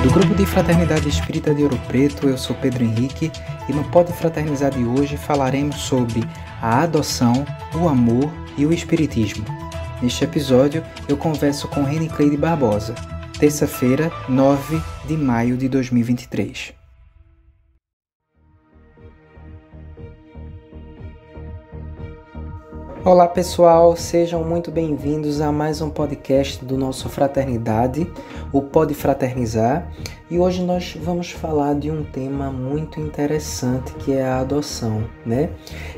Do grupo de Fraternidade Espírita de Ouro Preto, eu sou Pedro Henrique e no Pode Fraternizar de hoje falaremos sobre a adoção, o amor e o espiritismo. Neste episódio, eu converso com Reni Cleide Barbosa, terça-feira, 9 de maio de 2023. Olá pessoal, sejam muito bem-vindos a mais um podcast do nosso Fraternidade, o Pode Fraternizar, e hoje nós vamos falar de um tema muito interessante que é a adoção, né?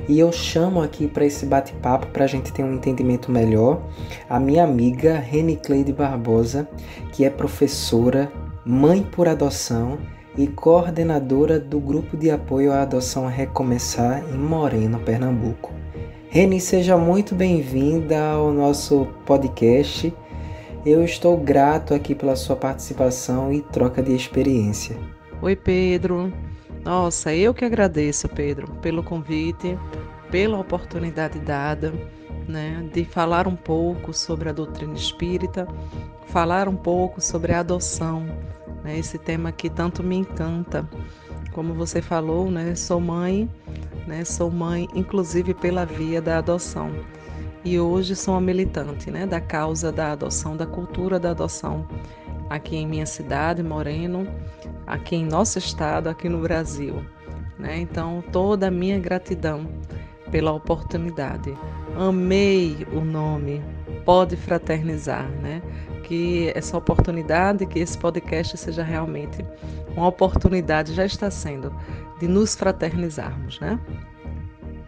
E eu chamo aqui para esse bate-papo, para a gente ter um entendimento melhor, a minha amiga Reni Cleide Barbosa, que é professora, mãe por adoção e coordenadora do Grupo de Apoio à Adoção Recomeçar em Moreno, Pernambuco. Reni, seja muito bem-vinda ao nosso podcast. Eu estou grato aqui pela sua participação e troca de experiência. Oi, Pedro. Nossa, eu que agradeço, Pedro, pelo convite, pela oportunidade dada, né, de falar um pouco sobre a doutrina espírita, falar um pouco sobre a adoção, né, esse tema que tanto me encanta. Como você falou, né, sou mãe, inclusive pela via da adoção. E hoje sou uma militante, né, da causa da adoção, da cultura da adoção, aqui em minha cidade, Moreno, aqui em nosso estado, aqui no Brasil. Né? Então, toda a minha gratidão pela oportunidade. Amei o nome Pode Fraternizar, né? Que essa oportunidade, que esse podcast seja realmente uma oportunidade, já está sendo, de nos fraternizarmos, né?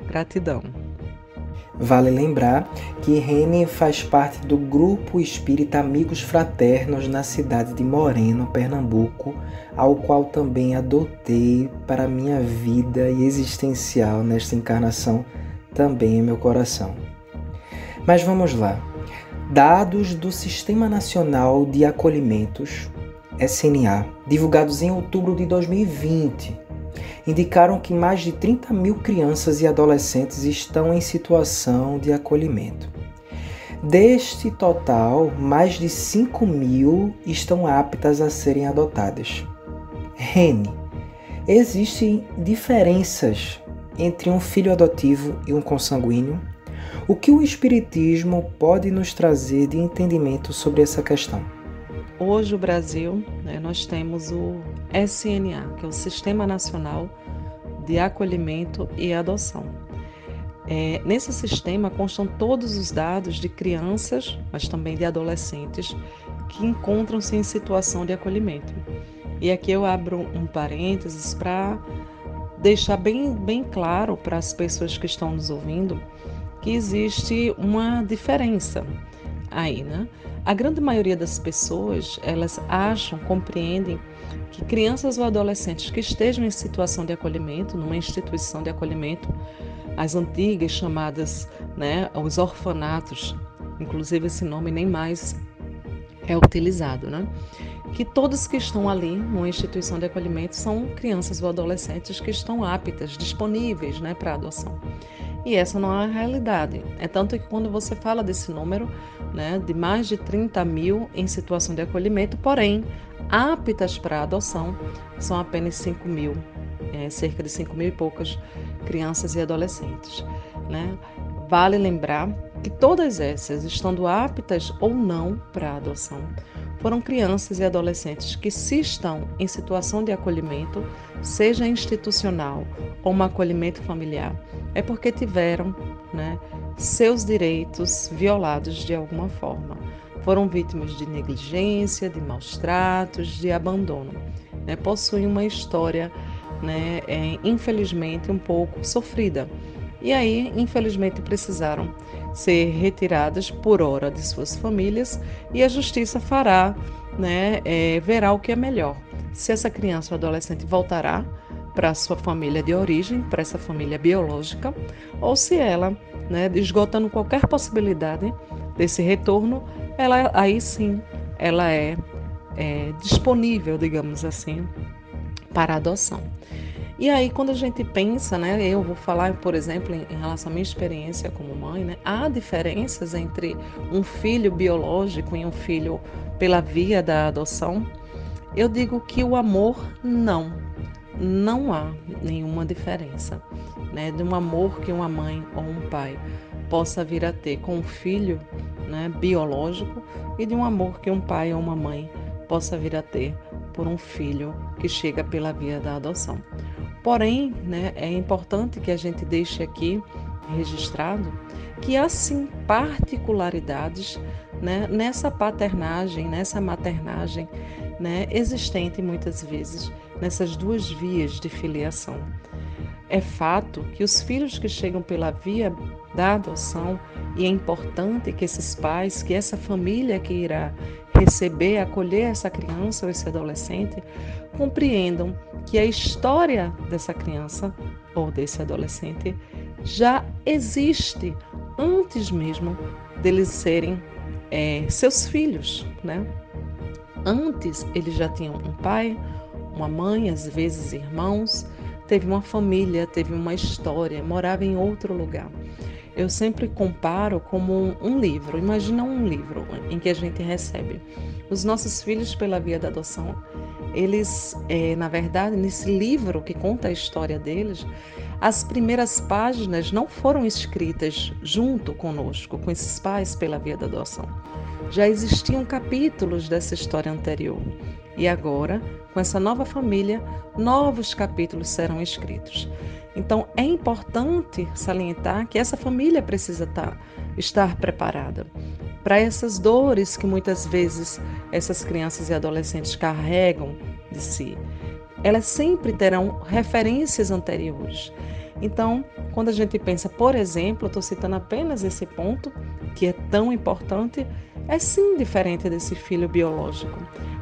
Gratidão. Vale lembrar que Reni faz parte do Grupo Espírita Amigos Fraternos na cidade de Moreno, Pernambuco, ao qual também adotei para minha vida e existencial nesta encarnação, também em meu coração. Mas vamos lá. Dados do Sistema Nacional de Acolhimentos, SNA, divulgados em outubro de 2020, indicaram que mais de 30 mil crianças e adolescentes estão em situação de acolhimento. Deste total, mais de 5 mil estão aptas a serem adotadas. Reni, existem diferenças entre um filho adotivo e um consanguíneo? O que o Espiritismo pode nos trazer de entendimento sobre essa questão? Hoje, o Brasil, nós temos o SNA, que é o Sistema Nacional de Acolhimento e Adoção. Nesse sistema constam todos os dados de crianças, mas também de adolescentes, que encontram-se em situação de acolhimento. E aqui eu abro um parênteses para deixar bem claro para as pessoas que estão nos ouvindo que existe uma diferença aí, né? A grande maioria das pessoas, elas compreendem que crianças ou adolescentes que estejam em situação de acolhimento, numa instituição de acolhimento, as antigas chamadas, né, os orfanatos, inclusive esse nome nem mais é utilizado, né? Que todos que estão ali numa instituição de acolhimento são crianças ou adolescentes que estão aptas, disponíveis, né, para adoção. E essa não é a realidade. É tanto que quando você fala desse número, né, de mais de 30 mil em situação de acolhimento, porém, aptas para adoção, são apenas 5 mil, cerca de 5 mil e poucas crianças e adolescentes. Né? Vale lembrar que todas essas, estando aptas ou não para adoção, foram crianças e adolescentes que, se estão em situação de acolhimento, seja institucional ou um acolhimento familiar, é porque tiveram, né, seus direitos violados de alguma forma. Foram vítimas de negligência, de maus tratos, de abandono. Possuem uma história, né, infelizmente, um pouco sofrida. E aí, infelizmente, precisaram ser retiradas por hora de suas famílias e a justiça fará, né, verá o que é melhor. Se essa criança ou adolescente voltará para a sua família de origem, para essa família biológica, ou se ela, né, esgotando qualquer possibilidade desse retorno, aí sim ela é disponível, digamos assim, para adoção. E aí, quando a gente pensa, né, eu vou falar, por exemplo, em relação à minha experiência como mãe, né, há diferenças entre um filho biológico e um filho pela via da adoção. Eu digo que o amor não há nenhuma diferença, né, de um amor que uma mãe ou um pai possa vir a ter com um filho, né, biológico, e de um amor que um pai ou uma mãe possa vir a ter por um filho que chega pela via da adoção. Porém, né, é importante que a gente deixe aqui registrado que há sim particularidades, né, nessa paternagem, nessa maternagem, né, existente muitas vezes nessas duas vias de filiação. É fato que os filhos que chegam pela via da adoção, e é importante que esses pais, que essa família que irá receber, acolher essa criança ou esse adolescente, compreendam que a história dessa criança ou desse adolescente já existe antes mesmo deles serem seus filhos, né? Antes eles já tinham um pai, uma mãe, às vezes irmãos, teve uma família, teve uma história, morava em outro lugar. Eu sempre comparo como um livro. Imagina um livro em que a gente recebe os nossos filhos pela via da adoção. Eles, na verdade, nesse livro que conta a história deles, as primeiras páginas não foram escritas junto conosco, com esses pais pela via da adoção. Já existiam capítulos dessa história anterior. E agora, com essa nova família, novos capítulos serão escritos. Então, é importante salientar que essa família precisa estar preparada para essas dores que muitas vezes essas crianças e adolescentes carregam de si. Elas sempre terão referências anteriores. Então, quando a gente pensa, por exemplo, estou citando apenas esse ponto, que é tão importante, é sim diferente desse filho biológico.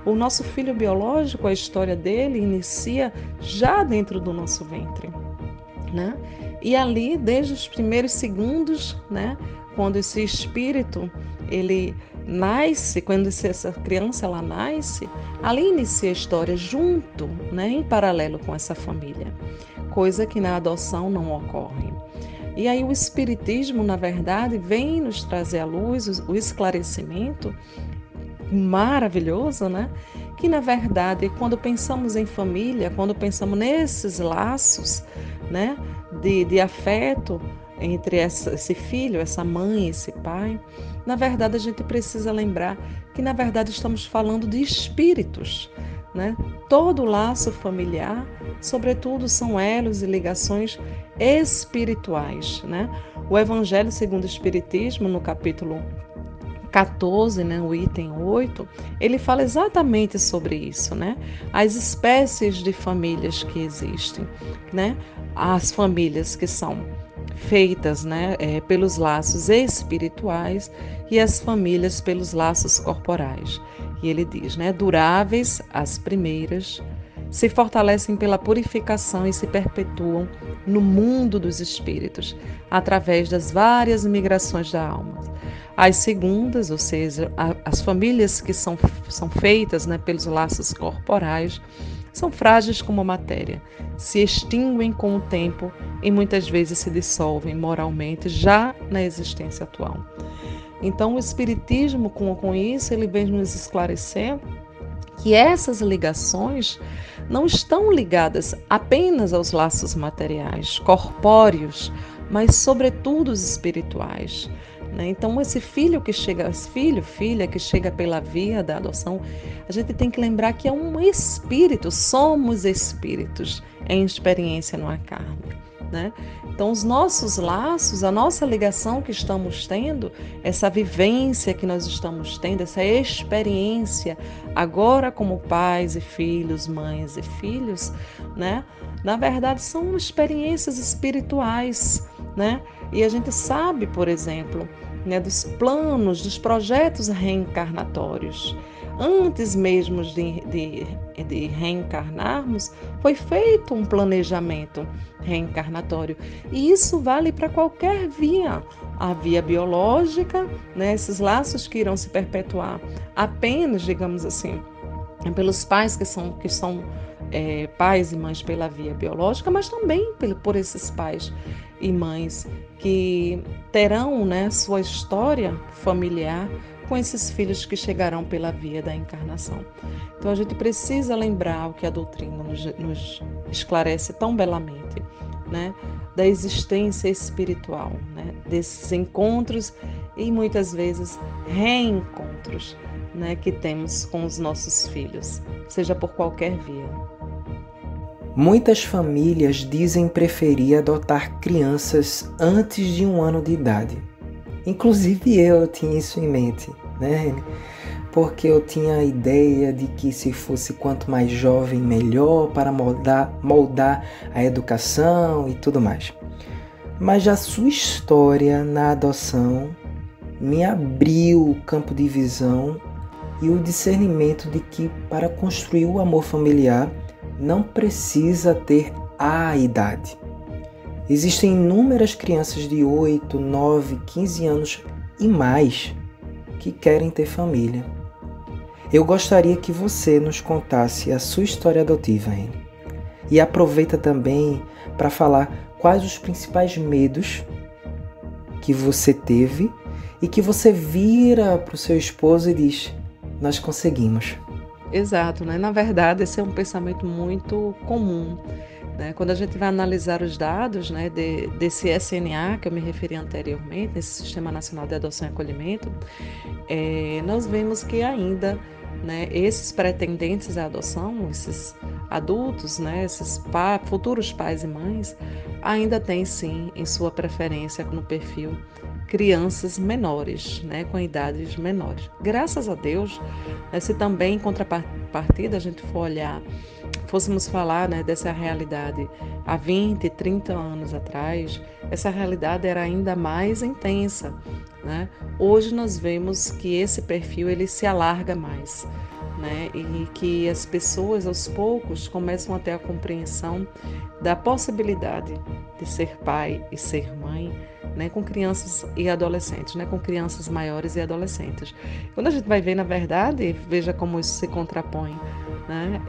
O nosso filho biológico, a história dele inicia já dentro do nosso ventre, né? E ali, desde os primeiros segundos, né, quando esse espírito ele nasce, quando essa criança ela nasce, ali inicia a história junto, né, em paralelo com essa família, coisa que na adoção não ocorre. E aí o Espiritismo, na verdade, vem nos trazer à luz o esclarecimento maravilhoso, né? Que, na verdade, quando pensamos em família, quando pensamos nesses laços, né, de afeto entre esse filho, essa mãe, esse pai, na verdade, a gente precisa lembrar que, na verdade, estamos falando de espíritos, né? Todo laço familiar, sobretudo, são elos e ligações espirituais, né? O Evangelho segundo o Espiritismo, no capítulo 14, né, o item 8, ele fala exatamente sobre isso, né? As espécies de famílias que existem, né? As famílias que são feitas, né, pelos laços espirituais e as famílias pelos laços corporais. E ele diz, né, duráveis as primeiras, se fortalecem pela purificação e se perpetuam no mundo dos espíritos, através das várias migrações da alma. As segundas, ou seja, as famílias que são feitas, né, pelos laços corporais, são frágeis como a matéria, se extinguem com o tempo e muitas vezes se dissolvem moralmente já na existência atual. Então, o Espiritismo, com isso, ele vem nos esclarecer que essas ligações não estão ligadas apenas aos laços materiais, corpóreos, mas sobretudo os espirituais. Então, esse filho que chega, filha que chega pela via da adoção, a gente tem que lembrar que é um espírito, somos espíritos em experiência não há carne, né? Então, os nossos laços, a nossa ligação que estamos tendo, essa vivência que nós estamos tendo, essa experiência, agora como pais e filhos, mães e filhos, né? Na verdade, são experiências espirituais, né? E a gente sabe, por exemplo, né, dos planos, dos projetos reencarnatórios. Antes mesmo de reencarnarmos, foi feito um planejamento reencarnatório. E isso vale para qualquer via. A via biológica, né, esses laços que irão se perpetuar apenas, digamos assim, pelos pais que são pais e mães pela via biológica, mas também por esses pais e mães que terão, né, sua história familiar com esses filhos que chegarão pela via da encarnação. Então a gente precisa lembrar o que a doutrina nos esclarece tão belamente, né? Da existência espiritual, né? Desses encontros e muitas vezes reencontros, né? Que temos com os nossos filhos, seja por qualquer via. Muitas famílias dizem preferir adotar crianças antes de 1 ano de idade. Inclusive eu tinha isso em mente, né? Porque eu tinha a ideia de que se fosse quanto mais jovem, melhor para moldar a educação e tudo mais. Mas a sua história na adoção me abriu o campo de visão e o discernimento de que para construir o amor familiar não precisa ter a idade. Existem inúmeras crianças de 8, 9, 15 anos e mais que querem ter família. Eu gostaria que você nos contasse a sua história adotiva, Anne. E aproveita também para falar quais os principais medos que você teve e que você vira para o seu esposo e diz: nós conseguimos. Exato, né? Na verdade, esse é um pensamento muito comum, né? Quando a gente vai analisar os dados, né, desse SNA, que eu me referi anteriormente, esse Sistema Nacional de Adoção e Acolhimento, nós vemos que ainda, né, esses pretendentes à adoção, esses adultos, né, esses futuros pais e mães, ainda têm sim em sua preferência no perfil crianças menores, né, com idades menores. Graças a Deus, né, se também em contrapartida a gente fôssemos falar, né, dessa realidade há 20, 30 anos atrás, essa realidade era ainda mais intensa, né? Hoje nós vemos que esse perfil ele se alarga mais, né? E que as pessoas aos poucos começam a ter a compreensão da possibilidade de ser pai e ser mãe, né, com crianças e adolescentes, né, com crianças maiores e adolescentes. Quando a gente vai ver, na verdade, veja como isso se contrapõe, né?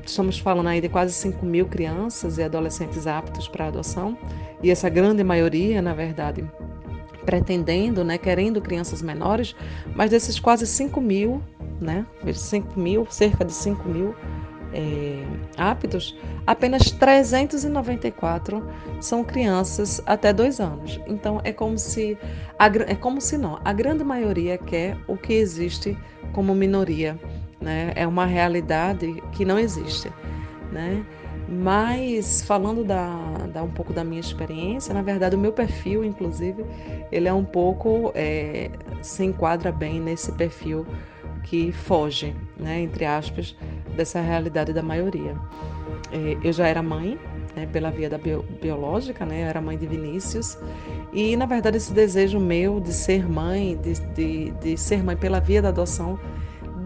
Estamos falando aí de quase 5.000 crianças e adolescentes aptos para adoção, e essa grande maioria, na verdade, pretendendo, né, querendo crianças menores, mas desses quase 5.000, né, 5.000, cerca de 5.000 aptos, apenas 394 são crianças até 2 anos. Então a grande maioria quer o que existe como minoria, né? É uma realidade que não existe, né? Mas falando um pouco da minha experiência, na verdade o meu perfil, inclusive, ele é um pouco, se enquadra bem nesse perfil que foge, né, entre aspas, dessa realidade da maioria. Eu já era mãe, né, pela via da biológica, né, eu era mãe de Vinícius, e na verdade esse desejo meu de ser mãe, de ser mãe pela via da adoção,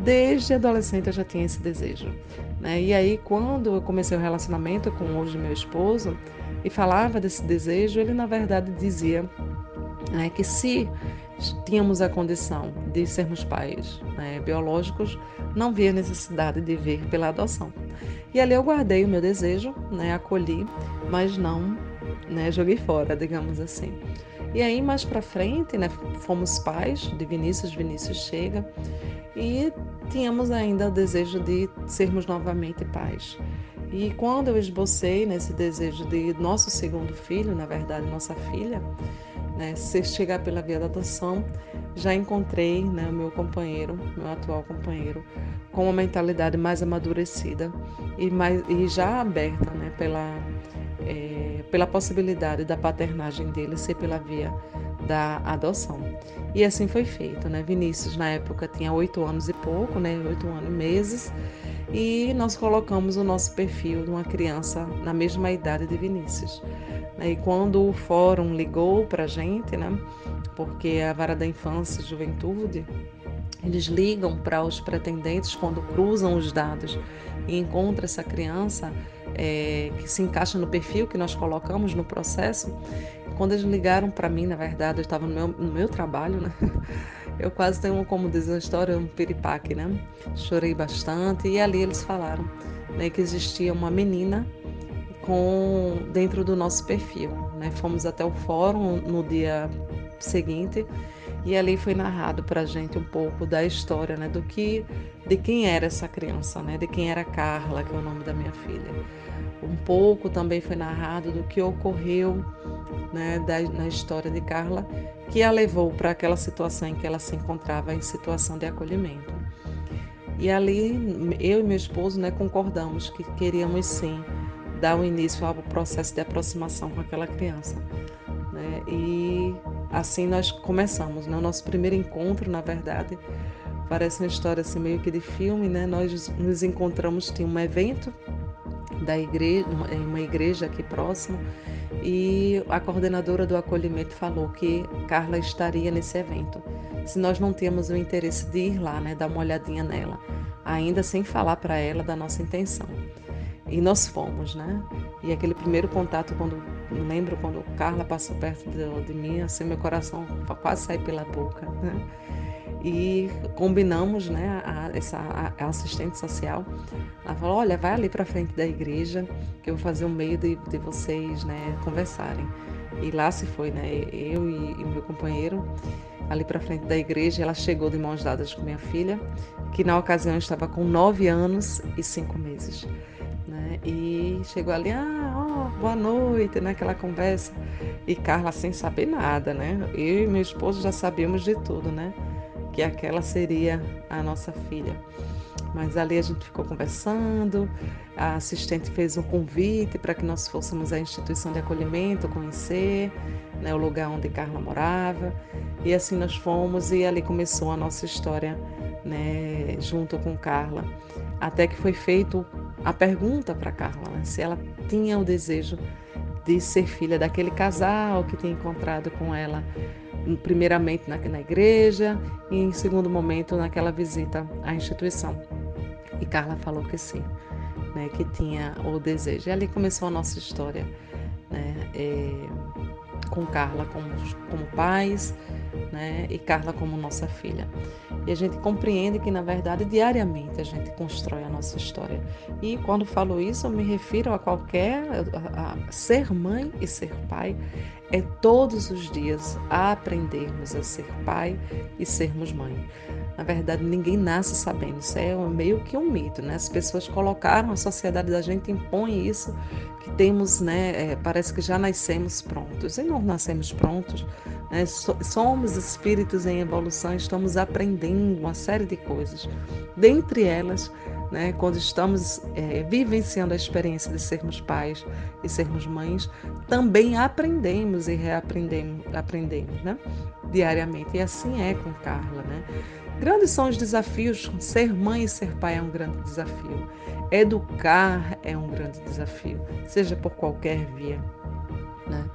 desde adolescente eu já tinha esse desejo, né? E aí quando eu comecei o relacionamento com hoje meu esposo e falava desse desejo, ele na verdade dizia, né, que se tínhamos a condição de sermos pais, né, biológicos, não via necessidade de vir pela adoção. E ali eu guardei o meu desejo, né, acolhi, mas não, né, joguei fora, digamos assim. E aí mais para frente, né, fomos pais de Vinícius chega, e tínhamos ainda o desejo de sermos novamente pais. E quando eu esbocei nesse desejo de nosso segundo filho, na verdade nossa filha, né, se chegar pela via da adoção, já encontrei, né, o meu companheiro, meu atual companheiro, com uma mentalidade mais amadurecida e já aberta, né, pela possibilidade da paternagem dele ser pela via da adoção. E assim foi feito, né? Vinícius na época tinha 8 anos e pouco, né, 8 anos e meses, e nós colocamos o nosso perfil de uma criança na mesma idade de Vinícius. E quando o fórum ligou para a gente, né, porque a Vara da Infância e Juventude, eles ligam para os pretendentes quando cruzam os dados e encontram essa criança que se encaixa no perfil que nós colocamos no processo. Quando eles ligaram para mim, na verdade, eu estava no meu trabalho, né? Eu quase tenho, como diz a história, um piripaque, né? Chorei bastante e ali eles falaram, né, que existia uma menina dentro do nosso perfil, né? Fomos até o fórum no dia seguinte E ali foi narrado para a gente um pouco da história, né, de quem era essa criança, né, de quem era Carla, que é o nome da minha filha. Um pouco também foi narrado do que ocorreu, né, na história de Carla, que a levou para aquela situação em que ela se encontrava em situação de acolhimento. E ali eu e meu esposo, né, concordamos que queríamos sim dar o início ao processo de aproximação com aquela criança, né? E assim nós começamos, né? O nosso primeiro encontro, na verdade, parece uma história assim meio que de filme, né? Nós nos encontramos, tinha um evento da igreja, em uma igreja aqui próxima, e a coordenadora do acolhimento falou que Carla estaria nesse evento. Se nós não tínhamos o interesse de ir lá, né, dar uma olhadinha nela, ainda sem falar para ela da nossa intenção. E nós fomos, né? E aquele primeiro contato, me lembro quando Carla passou perto de mim, assim, meu coração quase saiu pela boca, né? E combinamos, né, a assistente social, ela falou, olha, vai ali para frente da igreja, que eu vou fazer um meio de vocês, né, conversarem. E lá se foi, né, eu e meu companheiro, ali para frente da igreja. Ela chegou de mãos dadas com minha filha, que na ocasião estava com 9 anos e 5 meses, né, e chegou ali, boa noite, né, aquela conversa, e Carla sem saber nada, né, eu e meu esposo já sabíamos de tudo, né, que aquela seria a nossa filha. Mas ali a gente ficou conversando, a assistente fez um convite para que nós fôssemos à instituição de acolhimento, conhecer, né, o lugar onde Carla morava, e assim nós fomos, e ali começou a nossa história, né, junto com Carla, até que foi feita a pergunta para Carla, né, se ela tinha o desejo de ser filha daquele casal que tinha encontrado com ela primeiramente na igreja e em segundo momento naquela visita à instituição. E Carla falou que sim, né, que tinha o desejo. E ali começou a nossa história, né, com Carla como pais, né, e Carla como nossa filha. E a gente compreende que, na verdade, diariamente a gente constrói a nossa história. E quando falo isso, eu me refiro a ser mãe e ser pai é todos os dias a aprendermos a ser pai e sermos mãe. Na verdade, ninguém nasce sabendo, isso é meio que um mito, né? As pessoas colocaram, a sociedade da gente impõe isso, que temos, né, parece que já nascemos prontos, e não nascemos prontos, né? Somos espíritos em evolução, estamos aprendendo uma série de coisas, dentre elas, né, quando estamos vivenciando a experiência de sermos pais e sermos mães, também aprendemos e aprendemos, né, diariamente. E assim é com Carla, né? Grandes são os desafios, ser mãe e ser pai é um grande desafio. Educar é um grande desafio, seja por qualquer via, né?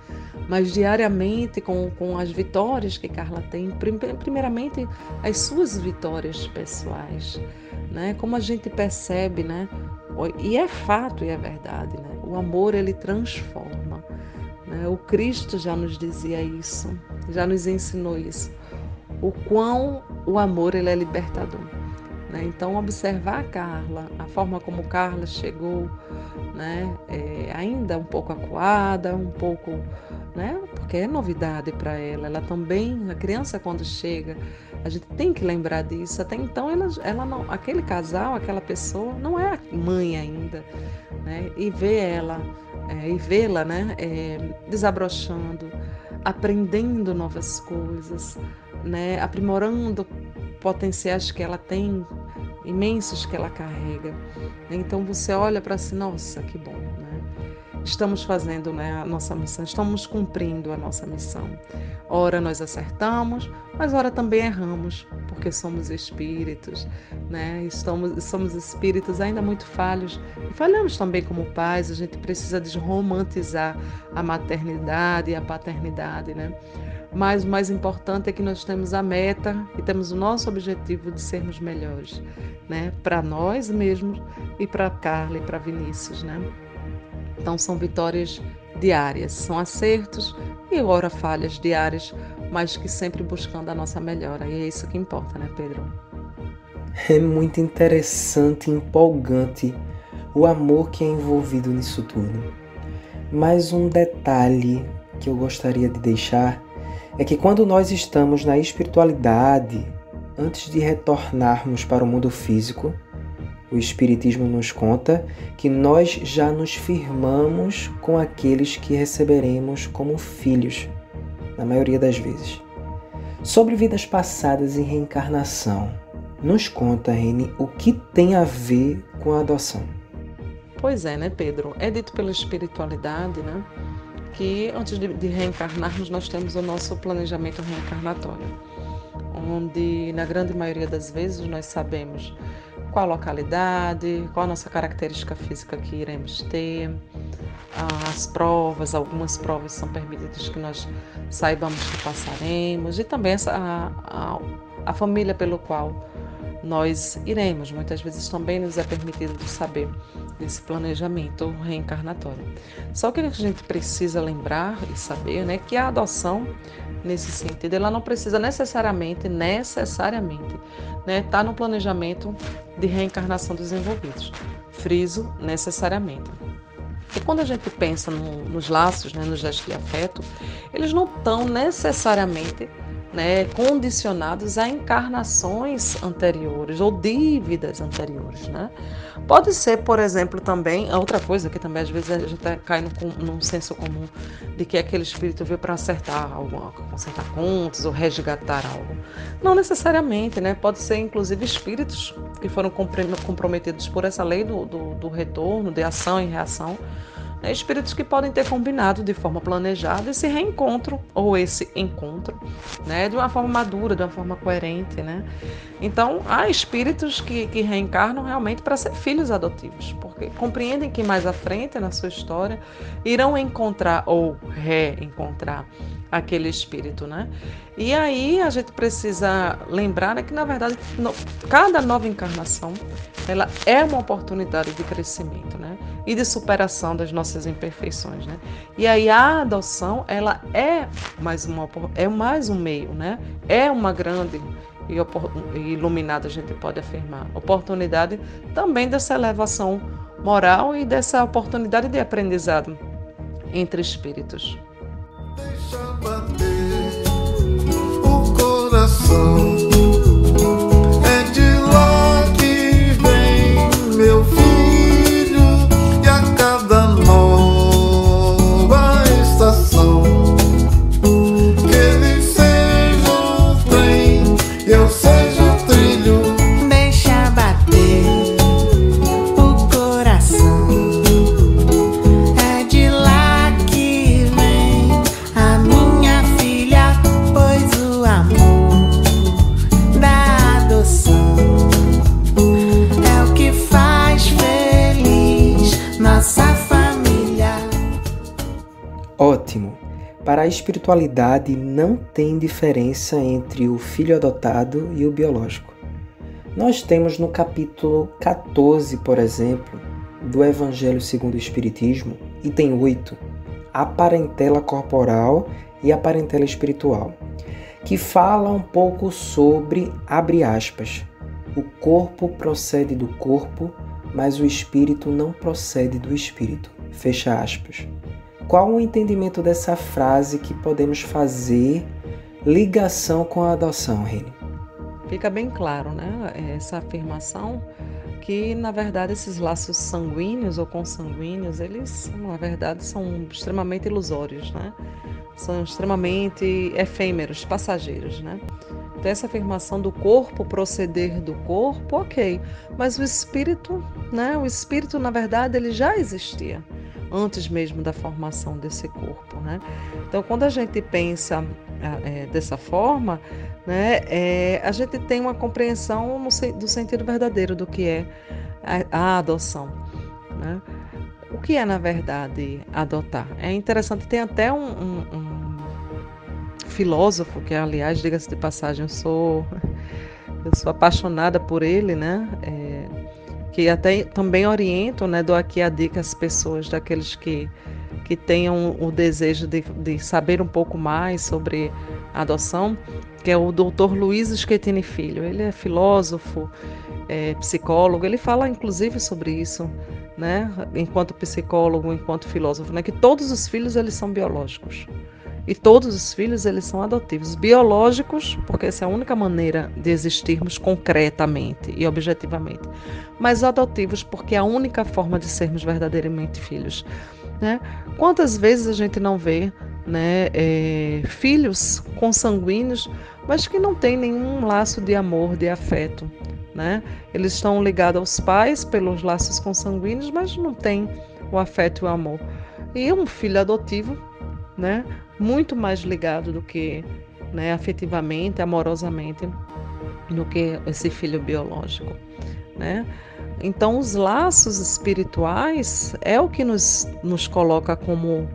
Mas diariamente, com as vitórias que Carla tem, primeiramente as suas vitórias pessoais, né? Como a gente percebe, né? E é fato e é verdade, né? O amor, ele transforma, né? O Cristo já nos dizia isso, já nos ensinou isso, o quão o amor, ele é libertador, né? Então, observar a Carla, a forma como Carla chegou, né, ainda um pouco acuada, um pouco, né, porque é novidade para ela também, a criança quando chega, a gente tem que lembrar disso, até então ela não, aquele casal, aquela pessoa não é a mãe ainda, né, e vê-la, né, desabrochando, aprendendo novas coisas, né, aprimorando potenciais que ela tem, imensos que ela carrega. Então você olha para si, nossa, que bom, né? Estamos fazendo, né, a nossa missão, estamos cumprindo a nossa missão. Ora nós acertamos, mas ora também erramos, porque somos espíritos, né? Somos espíritos ainda muito falhos e falhamos também como pais. A gente precisa desromantizar a maternidade e a paternidade, né? Mas o mais importante é que nós temos a meta e temos o nosso objetivo de sermos melhores, né? Para nós mesmos e para Carla e para Vinícius, né? Então são vitórias diárias, são acertos e ora falhas diárias, mas que sempre buscando a nossa melhora. E é isso que importa, né, Pedro? É muito interessante e empolgante o amor que é envolvido nisso tudo. Mas um detalhe que eu gostaria de deixar é que quando nós estamos na espiritualidade, antes de retornarmos para o mundo físico, o Espiritismo nos conta que nós já nos firmamos com aqueles que receberemos como filhos, na maioria das vezes. Sobre vidas passadas e reencarnação, nos conta, Reni, o que tem a ver com a adoção. Pois é, né, Pedro? É dito pela espiritualidade, né, que antes de reencarnarmos nós temos o nosso planejamento reencarnatório, onde na grande maioria das vezes nós sabemos qual a localidade, qual a nossa característica física que iremos ter, as provas, algumas provas são permitidas que nós saibamos que passaremos, e também a família pelo qual nós iremos. Muitas vezes também nos é permitido saber desse planejamento reencarnatório. Só que a gente precisa lembrar e saber, né, que a adoção, nesse sentido, ela não precisa necessariamente, né, tá no planejamento de reencarnação dos envolvidos. Friso, necessariamente. E quando a gente pensa nos laços, né, no gesto de afeto, eles não estão necessariamente, né, condicionados a encarnações anteriores ou dívidas anteriores, né? Pode ser, por exemplo, também, outra coisa que também às vezes a gente cai num senso comum de que aquele espírito veio para acertar algo, consertar contas ou resgatar algo. Não necessariamente, né? Pode ser inclusive espíritos que foram comprometidos por essa lei do retorno, de ação e reação, né? Espíritos que podem ter combinado de forma planejada esse reencontro ou esse encontro, né? De uma forma madura, de uma forma coerente, né? Então, há espíritos que reencarnam realmente para ser filhos adotivos, porque compreendem que mais à frente na sua história irão encontrar ou reencontrar aquele espírito, né? E aí a gente precisa lembrar, né, que na verdade cada nova encarnação ela é uma oportunidade de crescimento, né? E de superação das nossas imperfeições, né? E aí a adoção ela é mais um meio, né? É uma grande e iluminada, a gente pode afirmar, oportunidade também dessa elevação moral e dessa oportunidade de aprendizado entre espíritos. Deixa bater o coração, é de lá que vem meu filho, e a cada nova estação que ele seja o trem, eu seja o trilho. Deixa bater o coração, é de lá que vem a minha filha, pois o amor da adoção é o que faz feliz nossa família. Ótimo! Para a espiritualidade não tem diferença entre o filho adotado e o biológico. Nós temos no capítulo 14, por exemplo, do Evangelho segundo o Espiritismo, item 8, a parentela corporal e a parentela espiritual, que fala um pouco sobre, abre aspas, o corpo procede do corpo, mas o espírito não procede do espírito, fecha aspas. Qual o entendimento dessa frase que podemos fazer ligação com a adoção, Reni? Fica bem claro, né, essa afirmação que, na verdade, esses laços sanguíneos ou consanguíneos, eles, na verdade, são extremamente ilusórios, né? São extremamente efêmeros, passageiros, né? Então, essa afirmação do corpo proceder do corpo, ok, mas o espírito, né? O espírito, na verdade, ele já existia antes mesmo da formação desse corpo, né? Então, quando a gente pensa dessa forma, né, a gente tem uma compreensão do sentido verdadeiro do que é a adoção, né? O que é, na verdade, adotar? É interessante, tem até um filósofo, que, aliás, diga-se de passagem, eu sou apaixonada por ele, né? Que até também oriento, né, dou aqui a dica às pessoas, daqueles que tenham o desejo de saber um pouco mais sobre a adoção, que é o Dr. Luiz Schettini Filho. Ele é filósofo, psicólogo, ele fala inclusive sobre isso, né, enquanto psicólogo, enquanto filósofo, né, que todos os filhos eles são biológicos. E todos os filhos, eles são adotivos. Biológicos, porque essa é a única maneira de existirmos concretamente e objetivamente. Mas adotivos, porque é a única forma de sermos verdadeiramente filhos. Né? Quantas vezes a gente não vê, né, filhos consanguíneos, mas que não têm nenhum laço de amor, de afeto. Né? Eles estão ligados aos pais pelos laços consanguíneos, mas não têm o afeto e o amor. E um filho adotivo, né, muito mais ligado do que, né, afetivamente, amorosamente, do que esse filho biológico. Né? Então, os laços espirituais é o que nos coloca como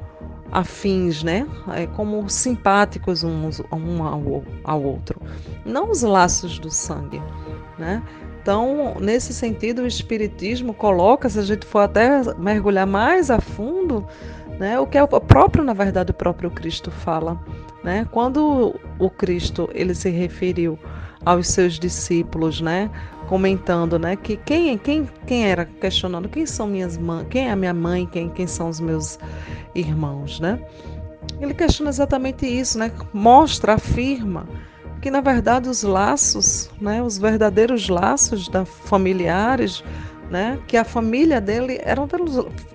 afins, né? Como simpáticos um ao outro, não os laços do sangue. Né? Então, nesse sentido, o Espiritismo coloca, se a gente for até mergulhar mais a fundo, né, o que é o próprio, na verdade, o próprio Cristo fala. Né? Quando o Cristo ele se referiu aos seus discípulos, né, comentando, né, que quem era, questionando quem são minhas mães, quem é a minha mãe, quem são os meus irmãos, né? Ele questiona exatamente isso, né? Mostra, afirma que na verdade os laços, né, os verdadeiros laços familiares, né, que a família dele eram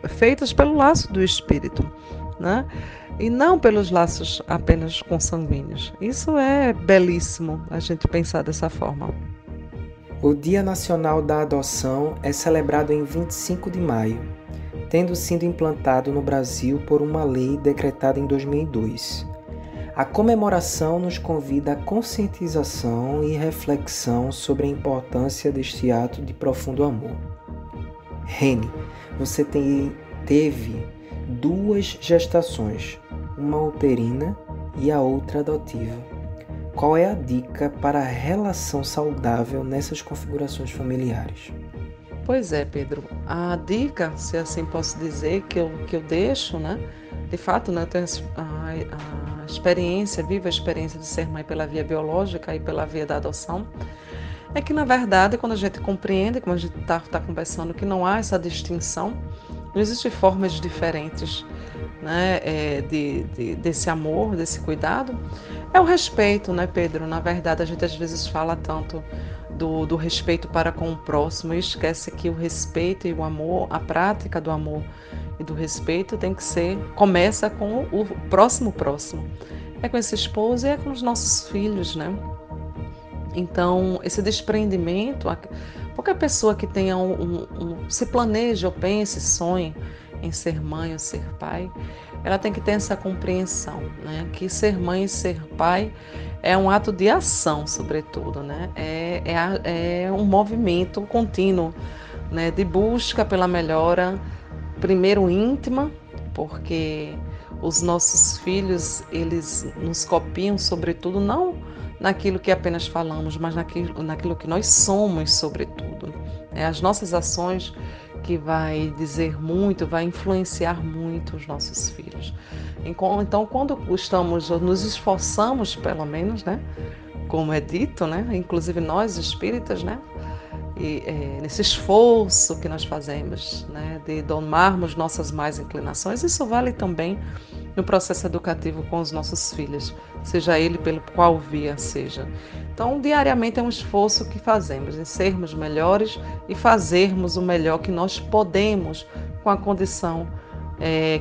feitas pelo laço do espírito, né? E não pelos laços apenas consanguíneos. Isso é belíssimo a gente pensar dessa forma. O Dia Nacional da Adoção é celebrado em 25 de maio, tendo sido implantado no Brasil por uma lei decretada em 2002. A comemoração nos convida à conscientização e reflexão sobre a importância deste ato de profundo amor. Reni, você teve 2 gestações, uma uterina e a outra adotiva. Qual é a dica para a relação saudável nessas configurações familiares? Pois é, Pedro. A dica, se assim posso dizer, que eu deixo, né? De fato, né, eu tenho a experiência, viva a experiência de ser mãe pela via biológica e pela via da adoção, é que, na verdade, quando a gente compreende, como a gente está conversando, que não há essa distinção, não existem formas diferentes, né, desse amor, desse cuidado, é o respeito, né, Pedro? Na verdade, a gente às vezes fala tanto do respeito para com o próximo e esquece que o respeito e o amor, a prática do amor e do respeito começa com o próximo, é com esse esposo e é com os nossos filhos, né? Então, esse desprendimento, qualquer pessoa que tenha se planeje ou pense, sonhe em ser mãe ou ser pai, ela tem que ter essa compreensão, né? Que ser mãe e ser pai é um ato de ação, sobretudo, né? É um movimento contínuo, né? De busca pela melhora, primeiro íntima, porque os nossos filhos, eles nos copiam, sobretudo, não naquilo que apenas falamos, mas naquilo que nós somos, sobretudo. As nossas ações que vai dizer muito, vai influenciar muito os nossos filhos. Então, quando nos esforçamos, pelo menos, né, como é dito, né, inclusive nós espíritas, né, e nesse esforço que nós fazemos, né, de domarmos nossas más inclinações, isso vale também no processo educativo com os nossos filhos, seja ele pelo qual via seja. Então, diariamente é um esforço que fazemos em sermos melhores e fazermos o melhor que nós podemos com a condição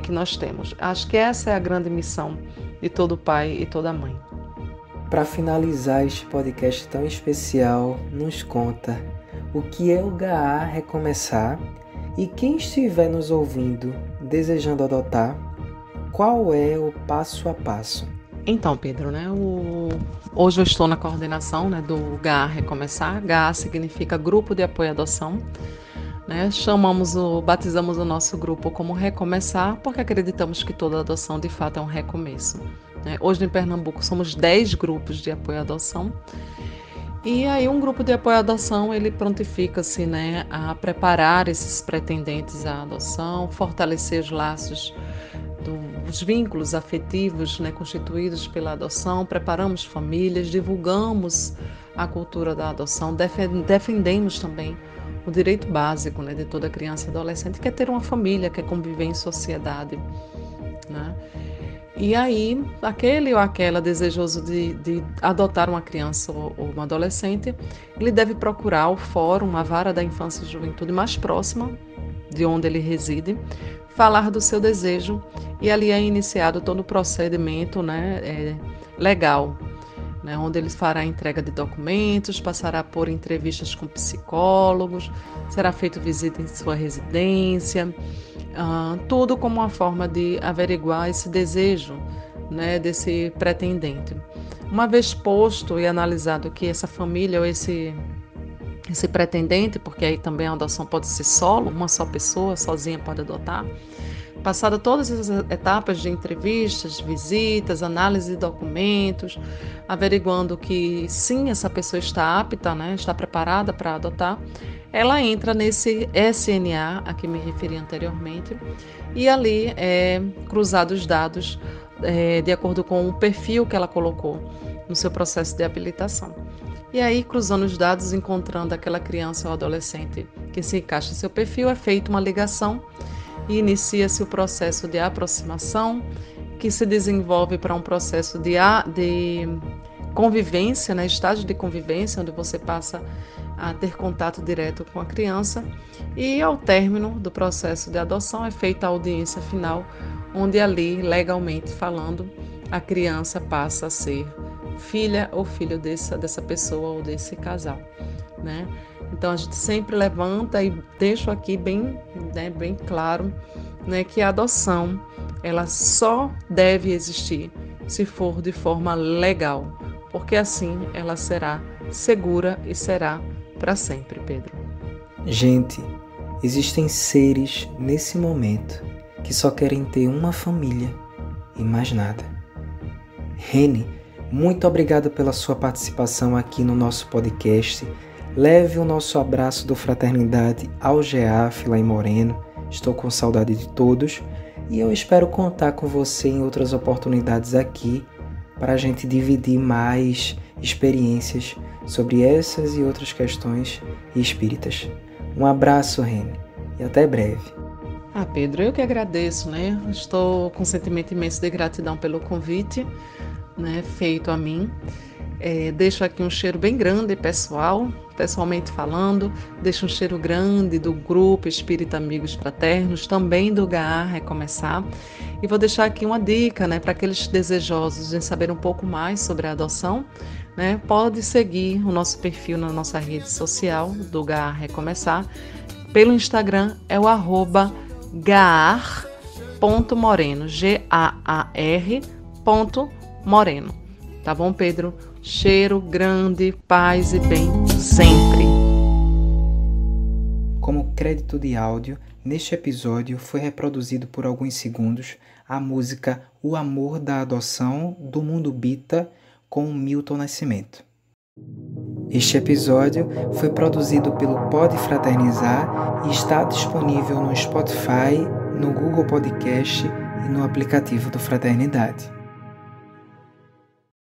que nós temos. Acho que essa é a grande missão de todo pai e toda mãe. Para finalizar este podcast tão especial, nos conta o que é o GAA Recomeçar e quem estiver nos ouvindo desejando adotar, qual é o passo a passo? Então, Pedro, né, hoje eu estou na coordenação, né, do GAA Recomeçar. GAA significa Grupo de Apoio à Adoção. Né, batizamos o nosso grupo como Recomeçar, porque acreditamos que toda adoção de fato é um recomeço. Né? Hoje em Pernambuco somos 10 grupos de apoio à adoção. E aí um grupo de apoio à adoção, ele prontifica-se, né, a preparar esses pretendentes à adoção, fortalecer os laços os vínculos afetivos, né, constituídos pela adoção, preparamos famílias, divulgamos a cultura da adoção, defendemos também o direito básico, né, de toda criança e adolescente, que é ter uma família, que é conviver em sociedade. Né? E aí, aquele ou aquela desejoso de adotar uma criança ou uma adolescente, ele deve procurar o fórum, a vara da infância e juventude mais próxima de onde ele reside, falar do seu desejo, e ali é iniciado todo o procedimento, né, legal, né, onde ele fará a entrega de documentos, passará por entrevistas com psicólogos, será feita visita em sua residência, tudo como uma forma de averiguar esse desejo, né, desse pretendente. Uma vez posto e analisado que essa família ou esse pretendente, porque aí também a adoção pode ser solo, uma só pessoa, sozinha pode adotar, passada todas as etapas de entrevistas, visitas, análise de documentos, averiguando que sim, essa pessoa está apta, né, está preparada para adotar, ela entra nesse SNA, a que me referi anteriormente, e ali é cruzado os dados de acordo com o perfil que ela colocou no seu processo de habilitação. E aí, cruzando os dados, encontrando aquela criança ou adolescente que se encaixa em seu perfil, é feita uma ligação e inicia-se o processo de aproximação, que se desenvolve para um processo de convivência, né, estágio de convivência, onde você passa a ter contato direto com a criança, e ao término do processo de adoção é feita a audiência final, onde ali, legalmente falando, a criança passa a ser filha ou filho dessa pessoa ou desse casal, né? Então a gente sempre levanta e deixo aqui bem claro, né, que a adoção ela só deve existir se for de forma legal, porque assim ela será segura e será para sempre, Pedro. Gente, existem seres nesse momento que só querem ter uma família e mais nada. Reni, muito obrigado pela sua participação aqui no nosso podcast. Leve o nosso abraço do Fraternidade ao GEAF lá em Moreno. Estou com saudade de todos e eu espero contar com você em outras oportunidades aqui para a gente dividir mais experiências sobre essas e outras questões espíritas. Um abraço, Reni, e até breve. Pedro, eu que agradeço, né? Estou com um sentimento imenso de gratidão pelo convite, né, feito a mim. Deixo aqui um cheiro bem grande, pessoalmente falando, deixo um cheiro grande do Grupo Espírita Amigos Fraternos, também do GAA Recomeçar, e vou deixar aqui uma dica, né, para aqueles desejosos de saber um pouco mais sobre a adoção, né, pode seguir o nosso perfil na nossa rede social do GAA Recomeçar, pelo Instagram é o @gaar.moreno, GAAR.moreno. Tá bom, Pedro? Cheiro grande, paz e bem sempre. Como crédito de áudio, neste episódio foi reproduzido por alguns segundos a música O Amor da Adoção do Mundo Bita com Milton Nascimento. Este episódio foi produzido pelo Pode Fraternizar e está disponível no Spotify, no Google Podcast e no aplicativo do Fraternidade.